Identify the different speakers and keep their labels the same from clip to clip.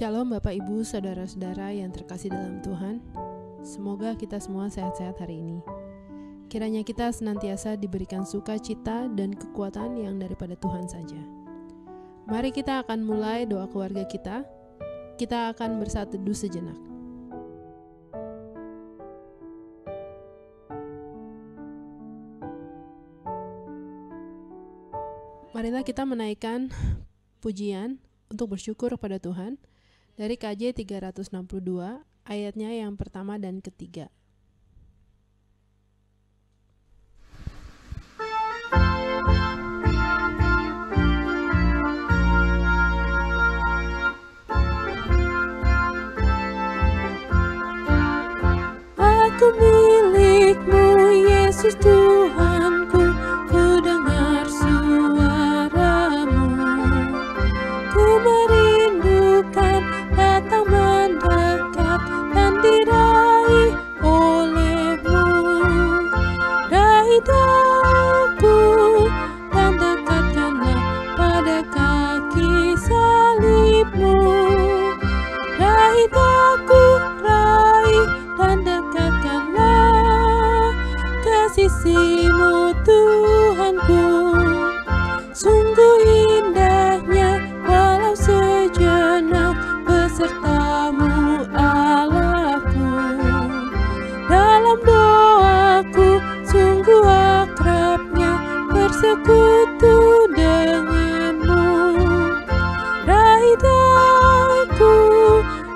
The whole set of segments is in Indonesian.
Speaker 1: Shalom Bapak Ibu, Saudara-saudara yang terkasih dalam Tuhan. Semoga kita semua sehat-sehat hari ini. Kiranya kita senantiasa diberikan sukacita dan kekuatan yang daripada Tuhan saja. Mari kita akan mulai doa keluarga kita. Kita akan bersatu teduh sejenak. Marilah kita menaikkan pujian untuk bersyukur kepada Tuhan dari KJ 362 ayatnya yang pertama dan ketiga.
Speaker 2: Aku milik-Mu, Yesus Tuhanku, ku dengar suara-Mu. Ku merindukan datang mendekat dan diraih oleh-Mu. Raih daku dan dekatkanlah pada kaki salib-Mu. Raih daku, raih dan dekatkanlah ke sisi-Mu Tuhanku. Sungguh indahnya walau sejenak beserta-Mu Allahku. Dalam doaku sungguh akrabnya bersekutu dengan-Mu. Raih daku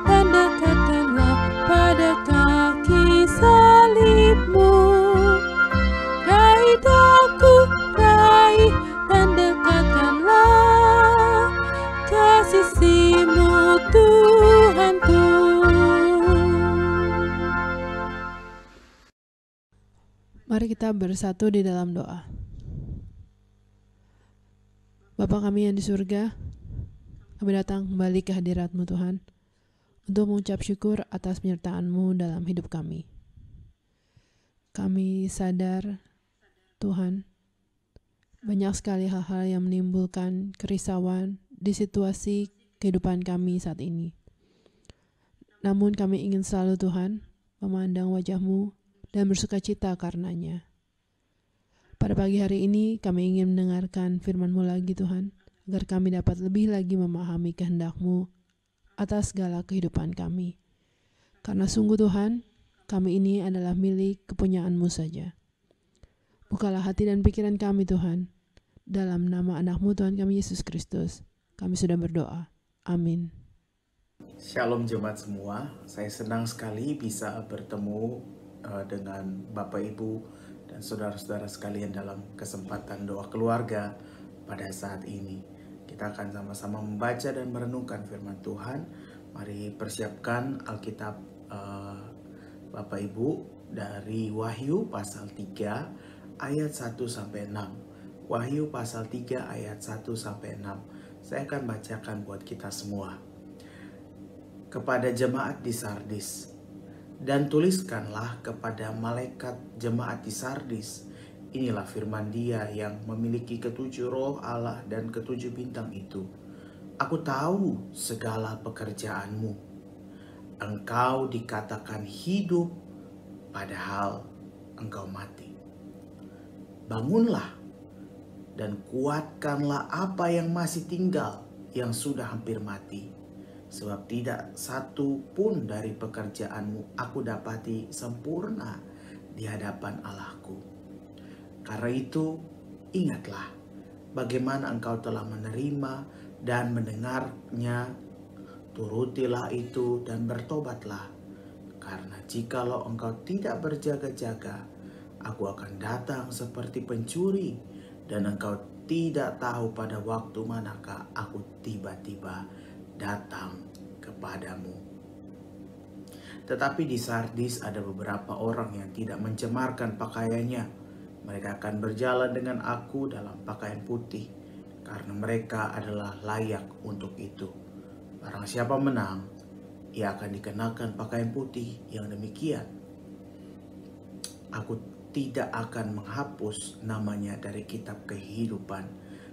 Speaker 2: dan dekatkanlah pada kaki salib-Mu. Raih daku, raih dan dekatkanlah ke sisi-Mu Tuhanku.
Speaker 1: Mari kita bersatu di dalam doa. Bapa kami yang di surga, kami datang kembali ke hadirat-Mu Tuhan, untuk mengucap syukur atas penyertaan-Mu dalam hidup kami. Kami sadar, Tuhan, banyak sekali hal-hal yang menimbulkan kerisauan di situasi kehidupan kami saat ini. Namun kami ingin selalu Tuhan, memandang wajah-Mu dan bersukacita karenanya. Pada pagi hari ini kami ingin mendengarkan firman-Mu lagi Tuhan, agar kami dapat lebih lagi memahami kehendak-Mu atas segala kehidupan kami. Karena sungguh Tuhan, kami ini adalah milik kepunyaan-Mu saja. Bukalah hati dan pikiran kami Tuhan. Dalam nama anak-Mu Tuhan kami Yesus Kristus, kami sudah berdoa. Amin.
Speaker 3: Shalom jemaat semua, saya senang sekali bisa bertemu dengan Bapak Ibu dan saudara-saudara sekalian dalam kesempatan doa keluarga pada saat ini. Kita akan sama-sama membaca dan merenungkan firman Tuhan. Mari persiapkan Alkitab Bapak Ibu dari Wahyu pasal 3 ayat 1-6. Wahyu pasal 3 ayat 1-6. Saya akan bacakan buat kita semua. Kepada jemaat di Sardis, dan tuliskanlah kepada malaikat jemaat di Sardis, inilah firman Dia yang memiliki ketujuh roh Allah dan ketujuh bintang itu. Aku tahu segala pekerjaanmu. Engkau dikatakan hidup, padahal engkau mati. Bangunlah dan kuatkanlah apa yang masih tinggal, yang sudah hampir mati. Sebab tidak satu pun dari pekerjaanmu aku dapati sempurna di hadapan Allahku. Karena itu, ingatlah bagaimana engkau telah menerima dan mendengarnya. Turutilah itu dan bertobatlah. Karena jikalau engkau tidak berjaga-jaga, aku akan datang seperti pencuri, dan engkau tidak tahu pada waktu manakah aku tiba-tiba datang kepadamu. Tetapi di Sardis ada beberapa orang yang tidak mencemarkan pakaiannya. Mereka akan berjalan dengan aku dalam pakaian putih, karena mereka adalah layak untuk itu. Barang siapa menang, ia akan dikenakan pakaian putih yang demikian. Aku tidak akan menghapus namanya dari kitab kehidupan,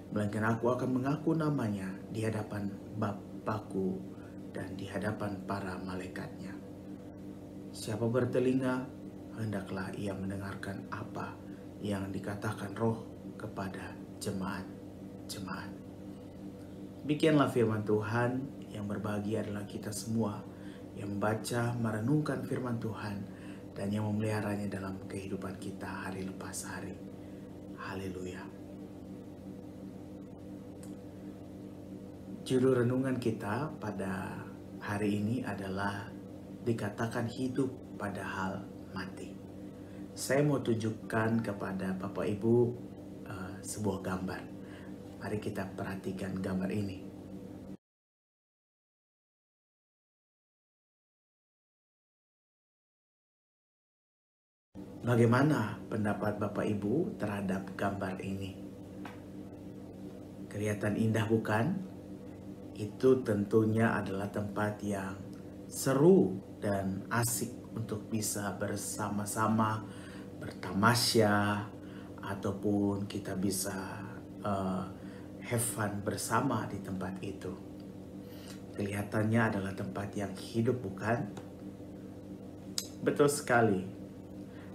Speaker 3: melainkan aku akan mengaku namanya di hadapan Bapakku dan di hadapan para malaikatnya. Siapa bertelinga, hendaklah ia mendengarkan apa yang dikatakan Roh kepada jemaat-jemaat. Demikianlah firman Tuhan. Yang berbahagia adalah kita semua yang membaca, merenungkan firman Tuhan, dan yang memeliharanya dalam kehidupan kita hari lepas hari. Haleluya. Judul renungan kita pada hari ini adalah dikatakan hidup padahal mati. Saya mau tunjukkan kepada Bapak Ibu sebuah gambar. Mari kita perhatikan gambar ini. Bagaimana pendapat Bapak Ibu terhadap gambar ini? Kelihatan indah bukan? Itu tentunya adalah tempat yang seru dan asik untuk bisa bersama-sama bertamasya, ataupun kita bisa have fun bersama di tempat itu. Kelihatannya adalah tempat yang hidup bukan? Betul sekali.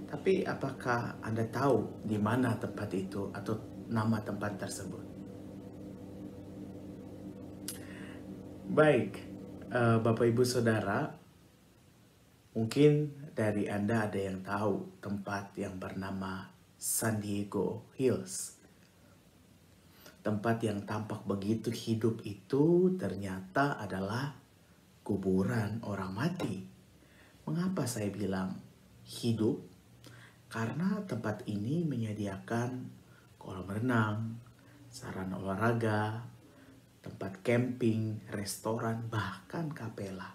Speaker 3: Tapi apakah Anda tahu di mana tempat itu atau nama tempat tersebut? Baik, Bapak Ibu Saudara, mungkin dari Anda ada yang tahu tempat yang bernama San Diego Hills. Tempat yang tampak begitu hidup itu ternyata adalah kuburan orang mati. Mengapa saya bilang hidup? Karena tempat ini menyediakan kolam renang, sarana olahraga, tempat camping, restoran, bahkan kapela.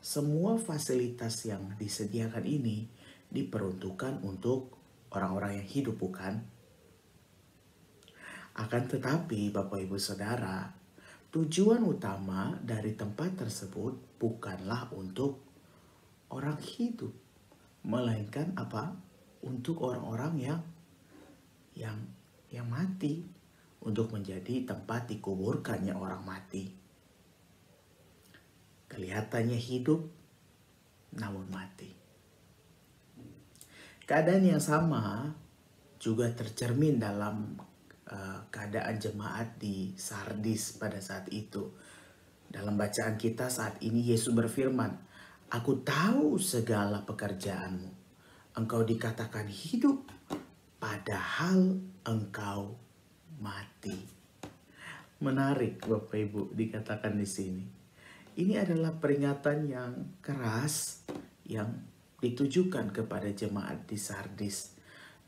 Speaker 3: Semua fasilitas yang disediakan ini diperuntukkan untuk orang-orang yang hidup bukan? Akan tetapi Bapak Ibu Saudara, tujuan utama dari tempat tersebut bukanlah untuk orang hidup, melainkan apa? Untuk orang-orang yang mati, untuk menjadi tempat dikuburkannya orang mati. Kelihatannya hidup namun mati. Keadaan yang sama juga tercermin dalam keadaan jemaat di Sardis pada saat itu. Dalam bacaan kita saat ini Yesus berfirman, "Aku tahu segala pekerjaanmu. Engkau dikatakan hidup, padahal engkau mati." Menarik Bapak Ibu dikatakan di sini. Ini adalah peringatan yang keras yang ditujukan kepada jemaat di Sardis.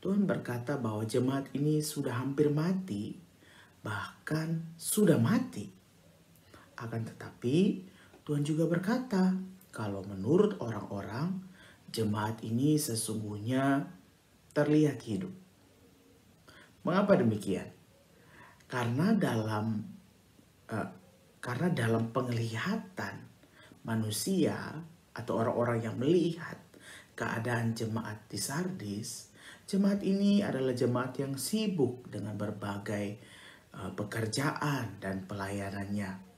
Speaker 3: Tuhan berkata bahwa jemaat ini sudah hampir mati, bahkan sudah mati. Akan tetapi Tuhan juga berkata kalau menurut orang-orang jemaat ini sesungguhnya terlihat hidup. Mengapa demikian? Karena dalam penglihatan manusia atau orang-orang yang melihat keadaan jemaat di Sardis, jemaat ini adalah jemaat yang sibuk dengan berbagai pekerjaan dan pelayanannya.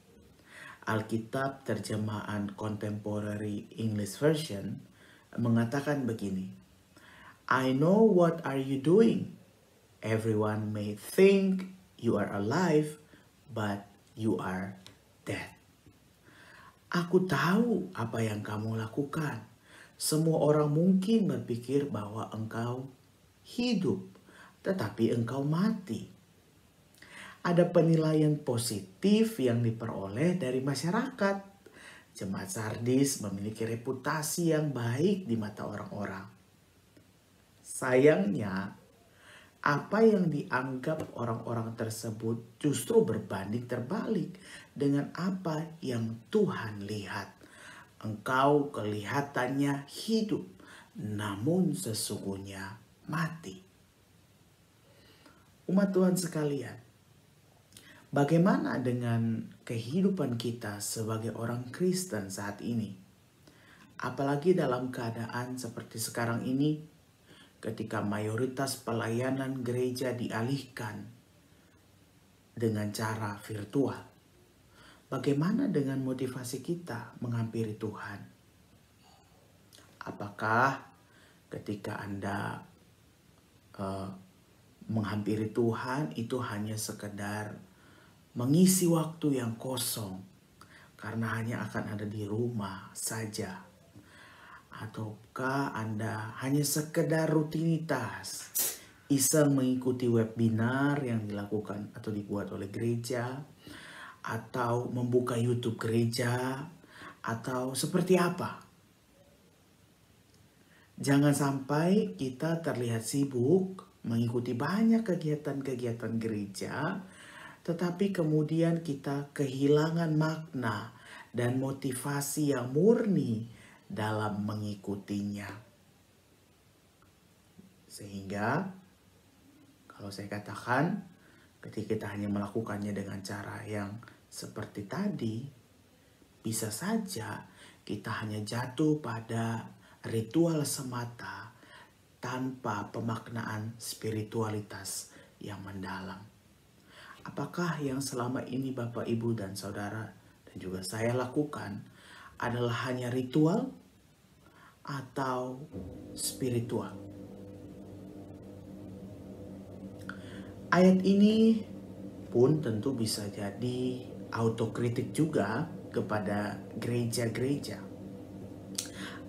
Speaker 3: Alkitab terjemahan Contemporary English Version mengatakan begini, "I know what are you doing. Everyone may think you are alive, but you are dead." Aku tahu apa yang kamu lakukan. Semua orang mungkin berpikir bahwa engkau hidup, tetapi engkau mati. Ada penilaian positif yang diperoleh dari masyarakat. Jemaat Sardis memiliki reputasi yang baik di mata orang-orang. Sayangnya, apa yang dianggap orang-orang tersebut justru berbanding terbalik dengan apa yang Tuhan lihat. Engkau kelihatannya hidup, namun sesungguhnya mati. Umat Tuhan sekalian, bagaimana dengan kehidupan kita sebagai orang Kristen saat ini? Apalagi dalam keadaan seperti sekarang ini, ketika mayoritas pelayanan gereja dialihkan dengan cara virtual. bagaimana dengan motivasi kita menghampiri Tuhan? Apakah ketika Anda menghampiri Tuhan itu hanya sekedar mengisi waktu yang kosong karena hanya akan ada di rumah saja? Ataukah Anda hanya sekedar rutinitas, iseng mengikuti webinar yang dilakukan atau dibuat oleh gereja, atau membuka YouTube gereja, atau seperti apa? Jangan sampai kita terlihat sibuk mengikuti banyak kegiatan-kegiatan gereja, tetapi kemudian kita kehilangan makna dan motivasi yang murni dalam mengikutinya. Sehingga kalau saya katakan, ketika kita hanya melakukannya dengan cara yang seperti tadi, bisa saja kita hanya jatuh pada ritual semata tanpa pemaknaan spiritualitas yang mendalam. Apakah yang selama ini Bapak, Ibu, dan Saudara, dan juga saya lakukan adalah hanya ritual atau spiritual? Ayat ini pun tentu bisa jadi autokritik juga kepada gereja-gereja.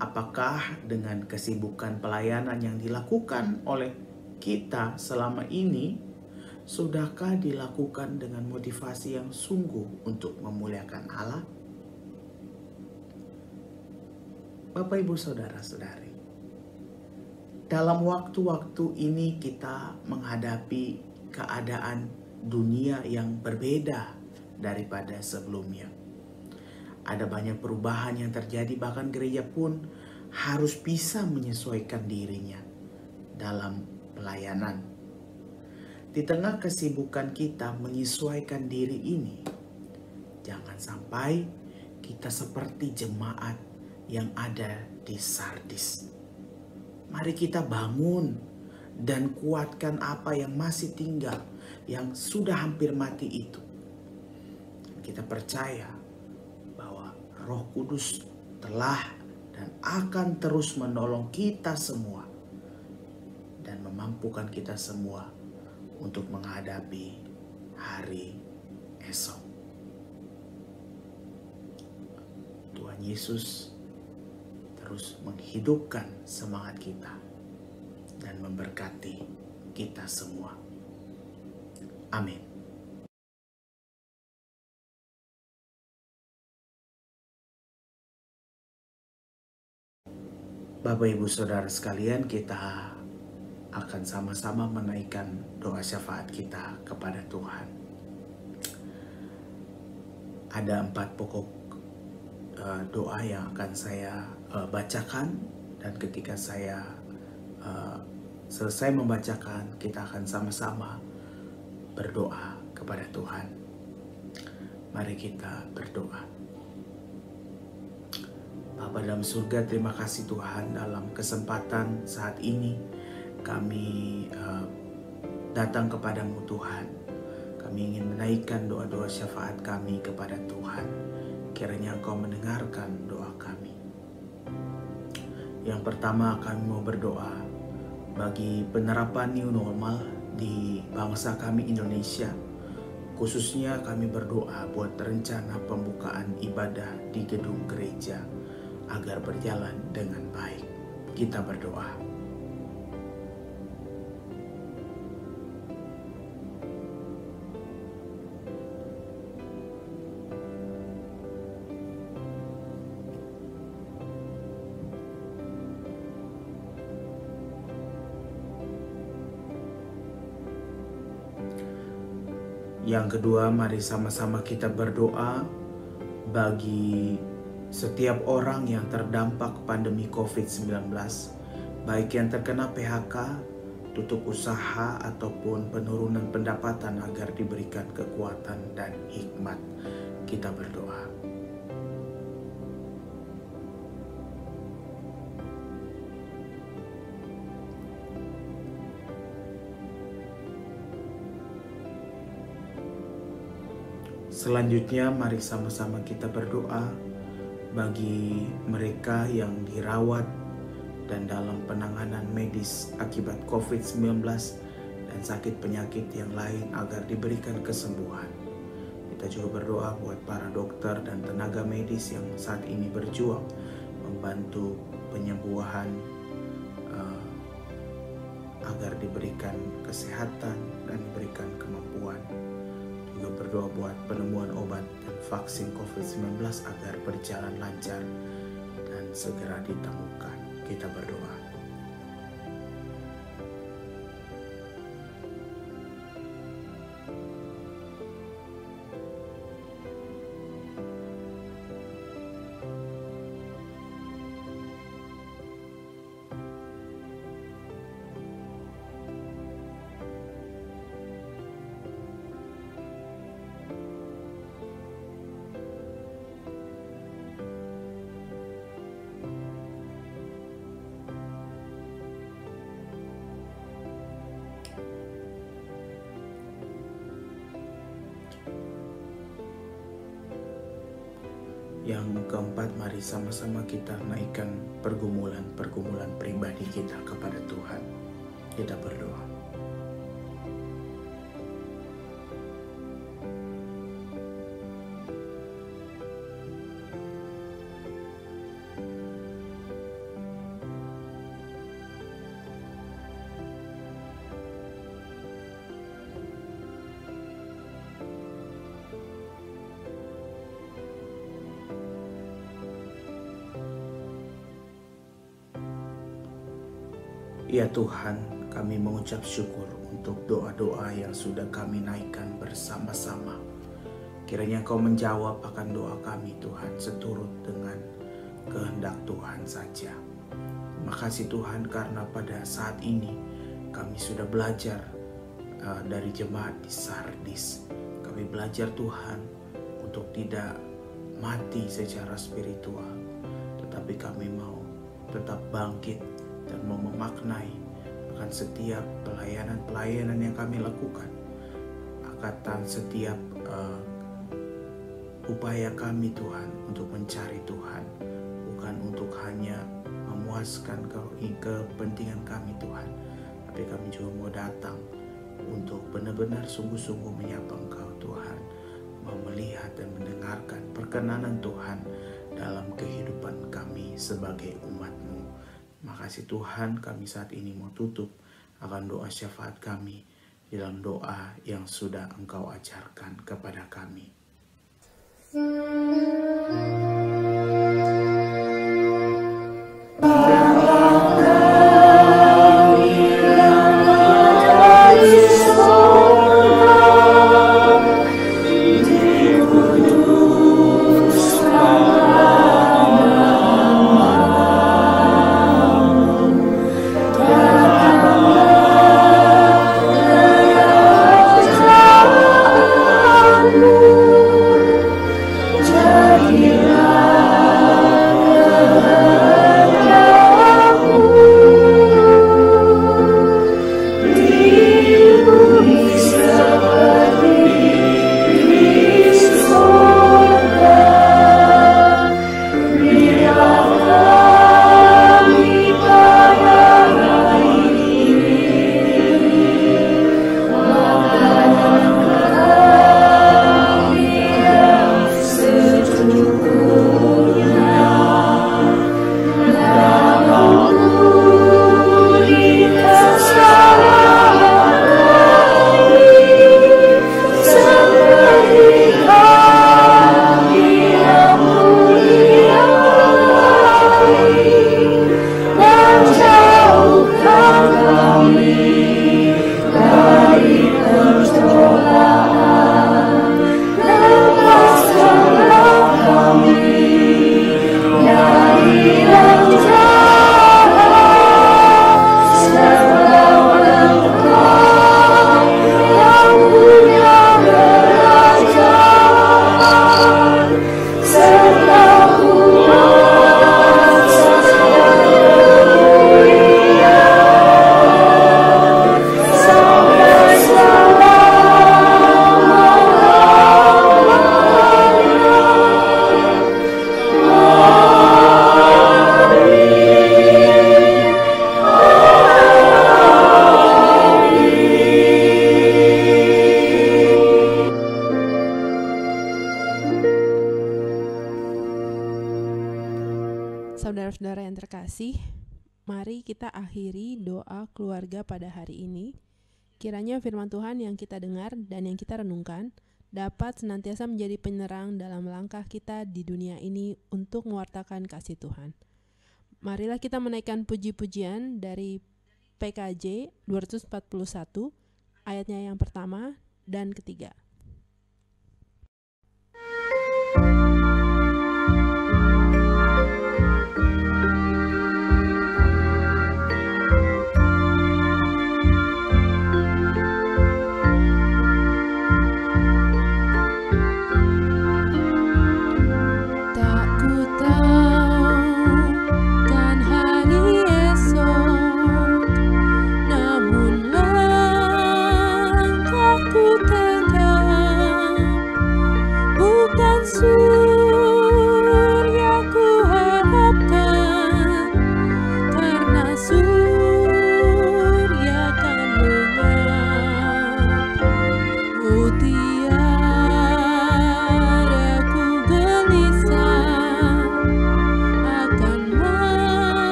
Speaker 3: Apakah dengan kesibukan pelayanan yang dilakukan oleh kita selama ini, sudahkah dilakukan dengan motivasi yang sungguh untuk memuliakan Allah? Bapak, Ibu, Saudara-saudari, dalam waktu-waktu ini kita menghadapi keadaan dunia yang berbeda daripada sebelumnya. Ada banyak perubahan yang terjadi, bahkan gereja pun harus bisa menyesuaikan dirinya dalam pelayanan. Di tengah kesibukan kita menyesuaikan diri ini, jangan sampai kita seperti jemaat yang ada di Sardis. Mari kita bangun dan kuatkan apa yang masih tinggal, yang sudah hampir mati itu. Kita percaya bahwa Roh Kudus telah dan akan terus menolong kita semua dan memampukan kita semua untuk menghadapi hari esok. Tuhan Yesus terus menghidupkan semangat kita dan memberkati kita semua. Amin. Bapak, Ibu, Saudara sekalian, kita akan sama-sama menaikkan doa syafaat kita kepada Tuhan. Ada 4 pokok doa yang akan saya bacakan, dan ketika saya selesai membacakan, kita akan sama-sama berdoa kepada Tuhan. Mari kita berdoa. Bapa dalam surga, terima kasih Tuhan, dalam kesempatan saat ini kami datang kepadamu Tuhan. Kami ingin menaikkan doa-doa syafaat kami kepada Tuhan. Kiranya Engkau mendengarkan doa kami. Yang pertama, kami mau berdoa bagi penerapan new normal di bangsa kami Indonesia. Khususnya kami berdoa buat rencana pembukaan ibadah di gedung gereja agar berjalan dengan baik. Kita berdoa. Yang kedua, mari sama-sama kita berdoa bagi setiap orang yang terdampak pandemi COVID-19, baik yang terkena PHK, tutup usaha, ataupun penurunan pendapatan, agar diberikan kekuatan dan hikmat. Kita berdoa. Selanjutnya mari sama-sama kita berdoa bagi mereka yang dirawat dan dalam penanganan medis akibat COVID-19 dan sakit penyakit yang lain agar diberikan kesembuhan. Kita juga berdoa buat para dokter dan tenaga medis yang saat ini berjuang membantu penyembuhan agar diberikan kesehatan dan diberikan kemampuan. Juga berdoa buat penemuan obat dan vaksin COVID-19 agar berjalan lancar dan segera ditemukan. Kita berdoa. Yang keempat, mari sama-sama kita naikkan pergumulan-pergumulan pribadi kita kepada Tuhan. Kita berdoa. Ya Tuhan, kami mengucap syukur untuk doa-doa yang sudah kami naikkan bersama-sama. Kiranya Kau menjawab akan doa kami Tuhan seturut dengan kehendak Tuhan saja. Terima kasih Tuhan karena pada saat ini kami sudah belajar dari jemaat di Sardis. Kami belajar Tuhan untuk tidak mati secara spiritual, tetapi kami mau tetap bangkit dan mau memaknai akan setiap pelayanan-pelayanan yang kami lakukan, akan setiap upaya kami Tuhan untuk mencari Tuhan, bukan untuk hanya memuaskan kepentingan kami Tuhan, tapi kami juga mau datang untuk benar-benar sungguh-sungguh menyapa Engkau Tuhan, mau melihat dan mendengarkan perkenanan Tuhan dalam kehidupan kami sebagai umat-Mu. Makasih Tuhan, kami saat ini mau tutup akan doa syafaat kami di dalam doa yang sudah Engkau ajarkan kepada kami.
Speaker 2: Jadilah
Speaker 1: kita akhiri doa keluarga pada hari ini. Kiranya firman Tuhan yang kita dengar dan yang kita renungkan dapat senantiasa menjadi penerang dalam langkah kita di dunia ini untuk mewartakan kasih Tuhan. Marilah kita menaikkan puji-pujian dari PKJ 241, ayatnya yang pertama dan ketiga.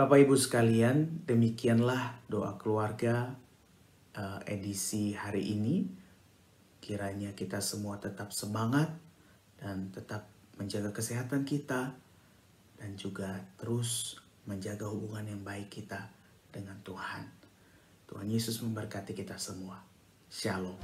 Speaker 3: Bapak Ibu sekalian, demikianlah doa keluarga edisi hari ini. Kiranya kita semua tetap semangat dan tetap menjaga kesehatan kita dan juga terus menjaga hubungan yang baik kita dengan Tuhan. Tuhan Yesus memberkati kita semua. Shalom.